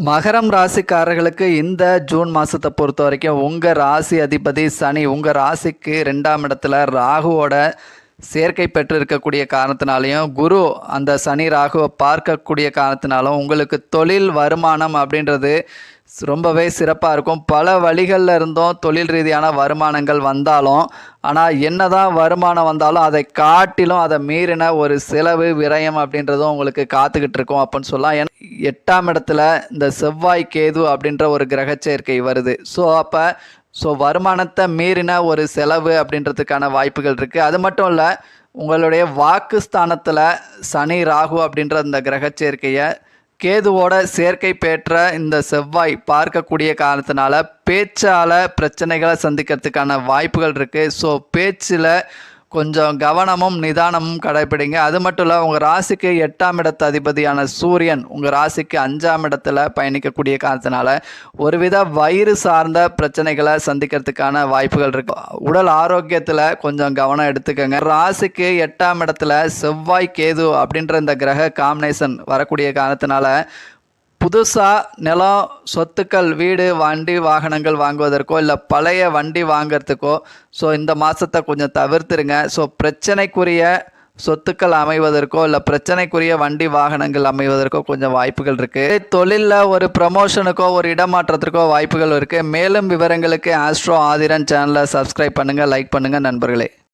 மகரம் ராசிக்காரர்களுக்கு இந்த ஜூன் மாதத்தை பொறுத்த வரைக்கும் உங்கள் ராசி அதிபதி சனி உங்கள் ராசிக்கு 2ஆம் இடத்துல ராகுவோட சேர்க்கை பெற்று இருக்கக்கூடிய காரணத்தினாலையும் குரு அந்த சனி ராகுவை பார்க்கக்கூடிய காரணத்தினாலும் உங்களுக்கு தொழில் வருமானம் அப்படின்றது ரொம்பவே சிறப்பாக இருக்கும். பல வழிகளில் இருந்தும் தொழில் ரீதியான வருமானங்கள் வந்தாலும் ஆனால் என்னதான் வருமானம் வந்தாலும் அதை காட்டிலும் அதை மீறின ஒரு செலவு விரயம் அப்படின்றதும் உங்களுக்கு காத்துக்கிட்டு இருக்கும் அப்படின்னு சொல்லலாம். ஏன்னா 8ஆம் இடத்துல இந்த செவ்வாய் கேது அப்படின்ற ஒரு கிரக சேர்க்கை வருது. ஸோ வருமானத்தை மீறின ஒரு செலவு அப்படின்றதுக்கான வாய்ப்புகள் இருக்குது. அது மட்டும் இல்லை, உங்களுடைய வாக்குஸ்தானத்தில் சனி ராகு அப்படின்ற இந்த கிரக சேர்க்கையை கேதுவோட சேர்க்கை பெற்ற இந்த செவ்வாய் பார்க்கக்கூடிய காரணத்தினால பேச்சால் பிரச்சனைகளை சந்திக்கிறதுக்கான வாய்ப்புகள் இருக்குது. ஸோ பேச்சில் கொஞ்சம் கவனமும் நிதானமும் கடைப்பிடிங்க. அது மட்டும் இல்லை, உங்கள் ராசிக்கு 8ஆம் இடத்து அதிபதியான சூரியன் உங்கள் ராசிக்கு 5ஆம் இடத்துல பயணிக்கக்கூடிய காரணத்தினால ஒருவித வயிறு சார்ந்த பிரச்சனைகளை சந்திக்கிறதுக்கான வாய்ப்புகள் இருக்கு. உடல் ஆரோக்கியத்தில் கொஞ்சம் கவனம் எடுத்துக்கோங்க. ராசிக்கு 8ஆம் இடத்துல செவ்வாய் கேது அப்படின்ற இந்த கிரக காம்பினேஷன் வரக்கூடிய காரணத்தினால புதுசாக நிலம், சொத்துக்கள், வீடு, வண்டி, வாகனங்கள் வாங்குவதற்கோ இல்லை பழைய வண்டி வாங்கிறதுக்கோ இந்த மாதத்தை கொஞ்சம் தவிர்த்துருங்க. பிரச்சனைக்குரிய சொத்துக்கள் அமைவதற்கோ இல்லை பிரச்சனைக்குரிய வண்டி வாகனங்கள் அமைவதற்கோ கொஞ்சம் வாய்ப்புகள் இருக்குது. தொழிலில் ஒரு ப்ரமோஷனுக்கோ ஒரு இடமாற்றத்திற்கோ வாய்ப்புகள் இருக்குது. மேலும் விவரங்களுக்கு ஆஸ்ட்ரோ ஆதிரன் சேனலை சப்ஸ்கிரைப் பண்ணுங்கள், லைக் பண்ணுங்கள் நண்பர்களே.